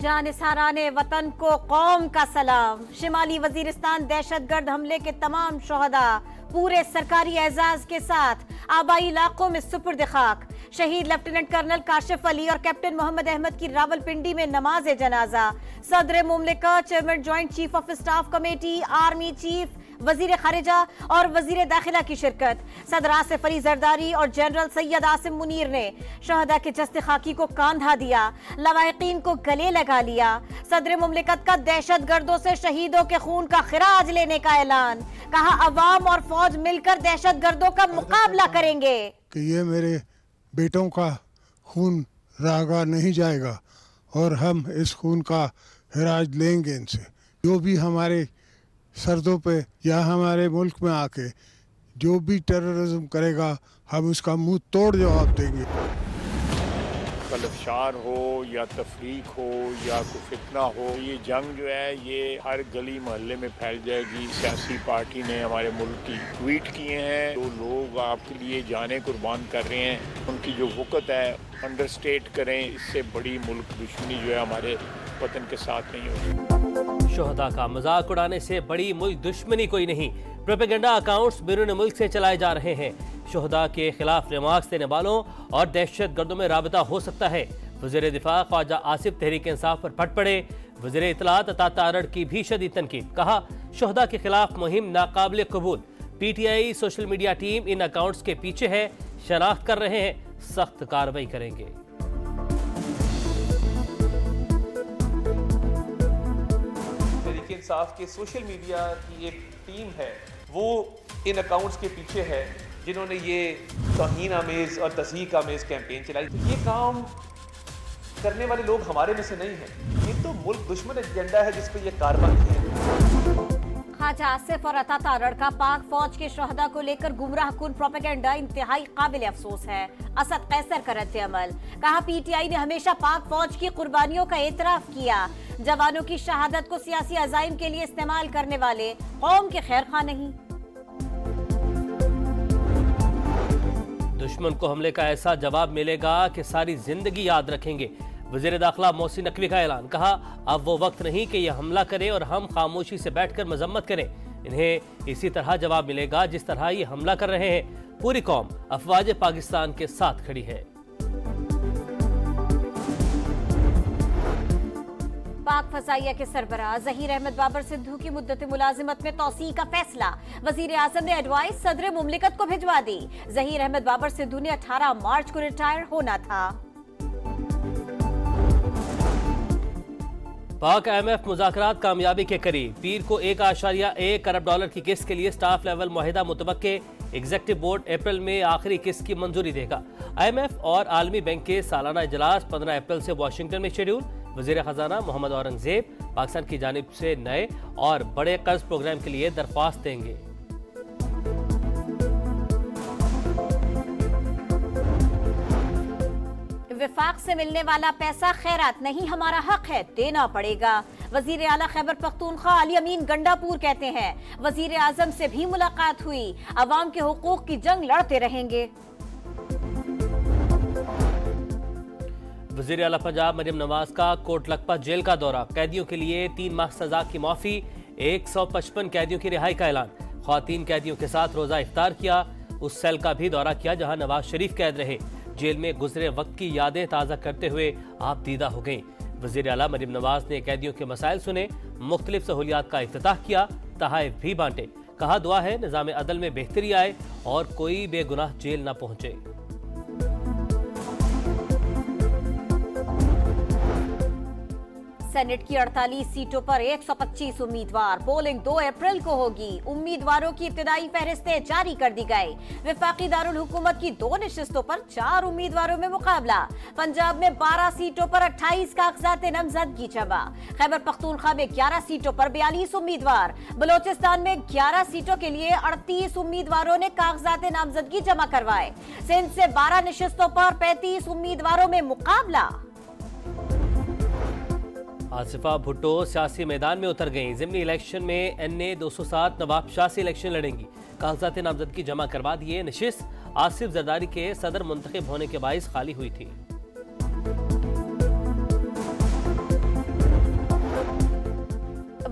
जानिसाराने वतन को कौम का सलाम। शिमाली वजीरिस्तान दहशतगर्द हमले के तमाम शोहदा पूरे सरकारी एजाज के साथ आबाई इलाकों में सुपुर्द खाक। शहीद लेफ्टिनेंट कर्नल काशिफ अली और कैप्टन मोहम्मद अहमद की रावलपिंडी में नमाज जनाजा। सदर मुमलिकत, chairman joint chief of staff committee, army chief, वजीर खारिजा और वजीर दाखिला की शिरकत। सदर आसिफ अली जरदारी और जनरल सैयद आसिम मुनीर ने शहदा के जस्ते खाकी को कांधा दिया, लवाहिकीन को गले लगा लिया। सदर मुमलिकत का दहशत गर्दों से शहीदों के खून का खिराज लेने का ऐलान। कहा अवाम और फौज मिलकर दहशत गर्दों का मुकाबला करेंगे। कि ये मेरे बेटों का खून रागा नहीं जाएगा और हम इस खून का खिराज लेंगे इनसे। जो भी हमारे सरदों पे या हमारे मुल्क में आके जो भी टेररिज्म करेगा हम उसका मुंह तोड़ जवाब देंगे। कलफशार हो या तफरीक हो या कोई फितना हो, ये जंग जो है ये हर गली मोहल्ले में फैल जाएगी। सियासी पार्टी ने हमारे मुल्क की ट्वीट किए हैं, जो लोग आपके लिए जाने कुर्बान कर रहे हैं उनकी जो वक़्त है अंडरस्टेट करें। इससे बड़ी मुल्क दुश्मनी जो है हमारे वतन के साथ नहीं होगी। शोहदा का मजाक उड़ाने से बड़ी मुल्क दुश्मनी कोई नहीं। प्रोपेगेंडा अकाउंट्स बैरून मुल्क से चलाए जा रहे हैं। शोहदा के खिलाफ रिमार्क्स देने वालों और दहशत गर्दों में राबता हो सकता है। वज़ीर दिफा ख्वाजा आसिफ तहरीक इंसाफ पर फट पड़े। वज़ीर इत्तलात अता तारड़ की भी शदीद तनकीद। कहा शोहदा के खिलाफ मुहिम नाकाबिल कबूल। PTI सोशल मीडिया टीम इन अकाउंट्स के पीछे है, शनाख्त कर रहे हैं, सख्त कार्रवाई करेंगे। तहरीक इंसाफ के सोशल मीडिया की एक टीम है, वो इन अकाउंट्स के पीछे है जिन्होंने ये तौहीन आमेज और तज़हीक आमेज कैंपेन चलाई। तो ये काम करने वाले लोग हमारे में से नहीं हैं। ये तो मुल्क दुश्मन एजेंडा है जिस पर ये कार्रवाई है। ख्वाजा आसिफ और अता तारड़ का पाक फौज के शहदा को लेकर गुमराह कुन प्रोपेगेंडा इंतहाई काबिल अफसोस है। असद कैसर का रद्द अमल। कहा PTI ने हमेशा पाक फौज की कुर्बानियों का एतराफ किया। जवानों की शहादत को सियासी अजाइम के लिए इस्तेमाल करने वाले कौम के खैर खा नहीं। दुश्मन को हमले का ऐसा जवाब मिलेगा कि सारी जिंदगी याद रखेंगे। वज़ीर दाखिला मोहसिन नकवी का ऐलान। कहा अब वो वक्त नहीं कि यह हमला करे और हम खामोशी से बैठकर मजम्मत करें। इन्हें इसी तरह जवाब मिलेगा जिस तरह ये हमला कर रहे हैं। पूरी कौम अफवाज पाकिस्तान के साथ खड़ी है। पाक फजाइया के सरबराह ज़हीर अहमद बाबर सिद्धू की मुद्दत मुलाजिमत में तौसी का फैसला। वजीर आजम ने एडवाइस सदर मुमलिकत को भिजवा दी। ज़हीर अहमद बाबर सिद्धू ने 18 मार्च को रिटायर होना था। पाक IMF मुज़ाकरात कामयाबी के करीब। पीर को $1.1 अरब की किस्त के लिए स्टाफ लेवल मुआहिदा मुतवक्के। एग्जीक्यूटिव बोर्ड अप्रैल में आखिरी किस्त की मंजूरी देगा। IMF और आलमी बैंक के सालाना इजलास 15 अप्रैल से वाशिंगटन में शेड्यूल। वज़ीर खजाना मोहम्मद औरंगजेब पाकिस्तान की जानिब से नए और बड़े कर्ज प्रोग्राम के लिए दरख्वास्त देंगे। विफाक से मिलने वाला पैसा खैरात नहीं, हमारा हक है, देना पड़ेगा। वजीर आला खैबर पख्तूनख्वा अली अमीन गंडापुर कहते हैं वजीर आजम से भी मुलाकात हुई, अवाम के हुकूक की जंग लड़ते रहेंगे। वज़ीर आला पंजाब मरियम नवाज का कोट लखपत जेल का दौरा। कैदियों के लिए 3 माह सजा की माफी। 155 कैदियों की रिहाई का ऐलान। ख्वातीन कैदियों के साथ रोजा इफ्तार किया। उस सेल का भी दौरा किया जहां नवाज शरीफ कैद रहे। जेल में गुजरे वक्त की यादें ताज़ा करते हुए आप दीदा हो गईं। वज़ीर आला मरियम नवाज ने कैदियों के मसाइल सुने, मुख्तलिफ सहूलियात का इफ्तिताह किया, तहाइफ भी बांटे। कहा दुआ है निज़ाम अदल में बेहतरी आए और कोई बेगुनाह जेल न पहुंचे। सेनेट की 48 सीटों पर 125 उम्मीदवार। पोलिंग 2 अप्रैल को होगी। उम्मीदवारों की इब्तिदाई फहरिस्तें जारी कर दी गई। वफाकी दारुल हुकूमत की 2 नशिस्तों पर 4 उम्मीदवारों में मुकाबला। पंजाब में 12 सीटों पर 28 कागजात नामजदगी जमा। खैबर पख्तूनख्वा में 11 सीटों पर 42 उम्मीदवार। बलोचिस्तान में 11 सीटों के लिए 38 उम्मीदवारों ने कागजात नामजदगी जमा करवाए। सिंध से 12 नशिस्तों पर 35 उम्मीदवारों में मुकाबला। आसिफा भुट्टो सियासी मैदान में उतर गईं। ज़िमनी इलेक्शन में NA 207 नवाब शाह से इलेक्शन लड़ेंगी। कागजात नामजदगी जमा करवा दिए। नशिस्त आसिफ जरदारी के सदर मुंतखब होने के बाइस खाली हुई थी।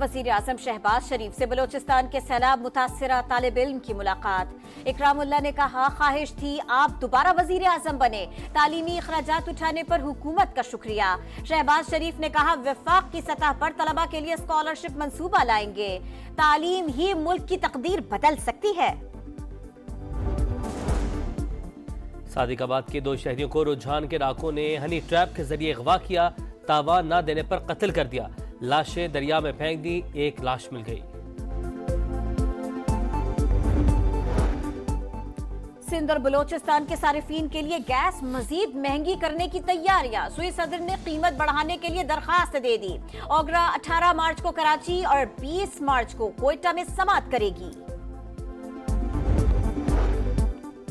वजीर आजम शहबाज शरीफ से बलोचिस्तान के सैलाब मुतासिरा तालिब इल्म की मुलाकात। इकरामुल्लाह ने कहा, ख्वाहिश थी आप दोबारा वजीर आजम बने, तालीमी अखराजात उठाने पर हुकूमत का शुक्रिया। शहबाज शरीफ ने कहा, वफाक की सतह पर तलबा के लिए स्कॉलरशिप मंसूबा लाएंगे, तालीम ही मुल्क की तकदीर बदल सकती है। सादिकाबाद के 2 शहरियों को रुझान के डाकुओं ने हनी ट्रैप के जरिए अगवा किया, तावान न देने पर कत्ल कर दिया, लाशें दरिया में फेंक दी, एक लाश मिल गई। सिंध और बलोचिस्तान के सारिफीन के लिए गैस मजीद महंगी करने की तैयारियां। सुई सदर ने कीमत बढ़ाने के लिए दरखास्त दे दी। ओगरा 18 मार्च को कराची और 20 मार्च को कोयटा में समाअत करेगी।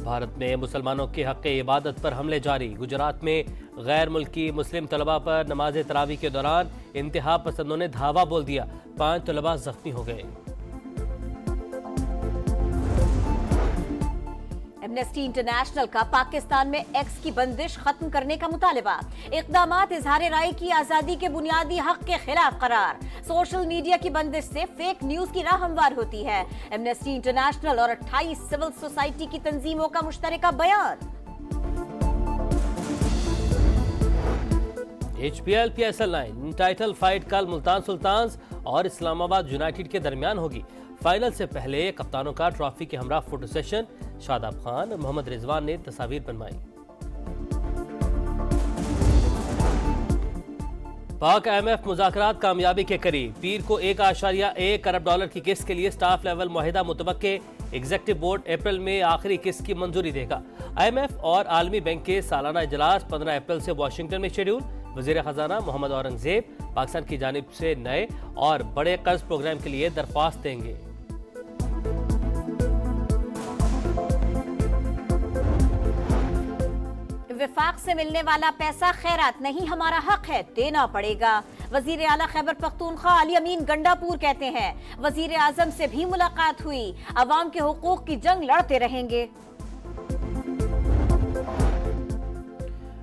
भारत में मुसलमानों के हक़ इबादत पर हमले जारी। गुजरात में गैर मुल्की मुस्लिम तलबा पर नमाज तरावी के दौरान इंतहा पसंदों ने धावा बोल दिया, 5 तलबा जख्मी हो गए। एमनेस्टी इंटरनेशनल का पाकिस्तान में एक्स की बंदिश खत्म करने का मुतालबा। इक़दामात इज़हार राय की आज़ादी के बुनियादी हक के खिलाफ करार। सोशल मीडिया की बंदिश से फेक न्यूज की राह हमवार होती है। एमनेस्टी इंटरनेशनल और 28 सिविल सोसाइटी की तंजीमों का मुश्तरका बयान। HPL PSL 9 टाइटल फाइट कल मुल्तान सुल्तान्स और इस्लामाबाद यूनाइटेड के दरमियान होगी। फाइनल से पहले कप्तानों का ट्रॉफी के हमरा फोटो सेशन। शादाब खान, मोहम्मद रिजवान ने तस्वीर बनवाई। पाक IMF मुज़ाकरात कामयाबी के करीब। पीर को $1.1 अरब की किस्त के लिए स्टाफ लेवल मुआहिदा मुतवक्के। एग्जीक्यूटिव बोर्ड अप्रैल में आखिरी किस्त की मंजूरी देगा। IMF और आलमी बैंक के सालाना इजलास 15 अप्रैल से वाशिंगटन में शेड्यूल। वजीर खजाना मोहम्मद औरंगजेब पाकिस्तान की जानिब से नए और बड़े कर्ज प्रोग्राम के लिए दरख्वास्त देंगे। विफाक से मिलने वाला पैसा खैरात नहीं, हमारा हक है, देना पड़ेगा। वजीर आला खैबर पख्तूनख्वा अली अमीन गंडापुर कहते हैं, वजीर आजम से भी मुलाकात हुई, अवाम के हुकूक की जंग लड़ते रहेंगे।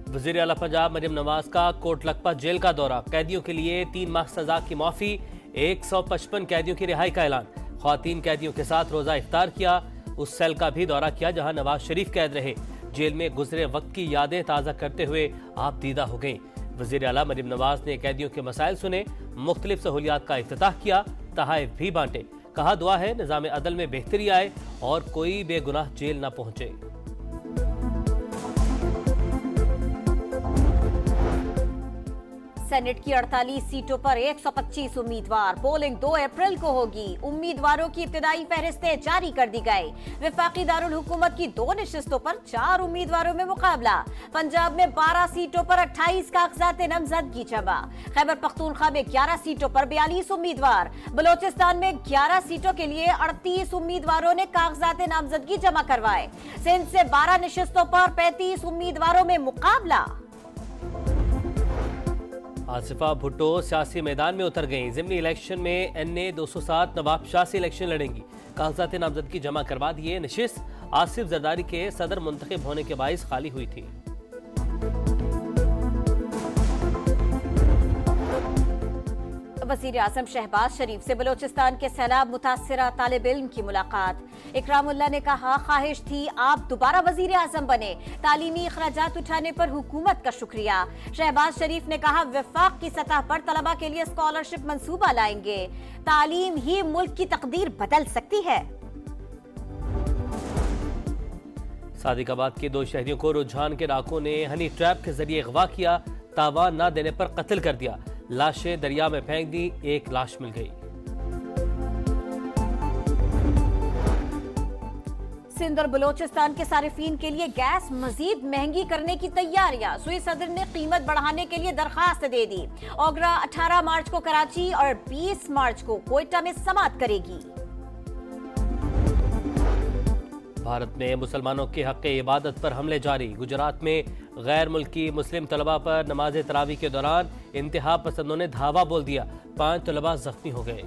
वजीर आला पंजाब मरियम नवाज का कोटलखपा जेल का दौरा। कैदियों के लिए 3 माह सजा की माफी, 155 कैदियों की रिहाई का ऐलान। ख्वातीन कैदियों के साथ रोजा इफ्तार किया। उस सेल का भी दौरा किया जहां नवाज शरीफ कैद रहे। जेल में गुजरे वक्त की यादें ताज़ा करते हुए आप दीदा हो गई। वजीर आला मरियम नवाज ने कैदियों के मसाइल सुने, मुख्तलिफ सहूलियात का इफ्तिताह किया, तहाइफ भी बांटे। कहा, दुआ है निज़ाम अदल में बेहतरी आए और कोई बेगुनाह जेल न पहुंचे। सेनेट की 48 सीटों पर 125 उम्मीदवार। पोलिंग 2 अप्रैल को होगी। उम्मीदवारों की इब्तिदाई फहरिस्तें जारी कर दी गई। वफाकी दारुल हुकूमत की 2 नशिस्तों पर 4 उम्मीदवारों में मुकाबला। पंजाब में 12 सीटों पर 28 कागजात नामजदगी जमा। खैबर पख्तूनख्वा में 11 सीटों पर 42 उम्मीदवार। बलोचिस्तान में 11 सीटों के लिए 38 उम्मीदवारों ने कागजात नामजदगी जमा करवाए। सिंध से 12 नशिस्तों पर 35 उम्मीदवारों में मुकाबला। आसिफा भुट्टो सियासी मैदान में उतर गईं। ज़िमनी इलेक्शन में NA 207 नवाब शाह से इलेक्शन लड़ेंगी। कागजात नामजदगी जमा करवा दिए। नशिस्त आसिफ जरदारी के सदर मुंतखब होने के बाइस खाली हुई थी। वजीर आजम शहबाज शरीफ से बलोचिस्तान के सैलाब मुतासिरा तालिब इल्म की मुलाकात। इकरामुल्लाह ने कहा, ख्वाहिश थी आप दोबारा वजीर आजम बने, तालीमी अखराजात उठाने पर हुकूमत का शुक्रिया। शहबाज शरीफ ने कहा, वफाक की सतह पर तलबा के लिए स्कॉलरशिप मंसूबा लाएंगे, तालीम ही मुल्क की तकदीर बदल सकती है। सादिकाबाद के 2 शहरियों को रुझान के डाकुओं ने हनी ट्रैप के जरिए अगवा किया, तावान न देने पर कत्ल कर दिया, लाशें दरिया में फेंक दी, एक लाश मिल गई। सिंध और बलोचिस्तान के सारिफीन के लिए गैस मजीद महंगी करने की तैयारियां। सुई सदर ने कीमत बढ़ाने के लिए दरखास्त दे दी। ओगरा 18 मार्च को कराची और 20 मार्च को कोयटा में समाअत करेगी। भारत में मुसलमानों के हक़ इबादत पर हमले जारी। गुजरात में गैर मुल्की मुस्लिम तलबा पर नमाज तरावी के दौरान इंतहा पसंदों ने धावा बोल दिया, 5 तलबा जख्मी हो गए।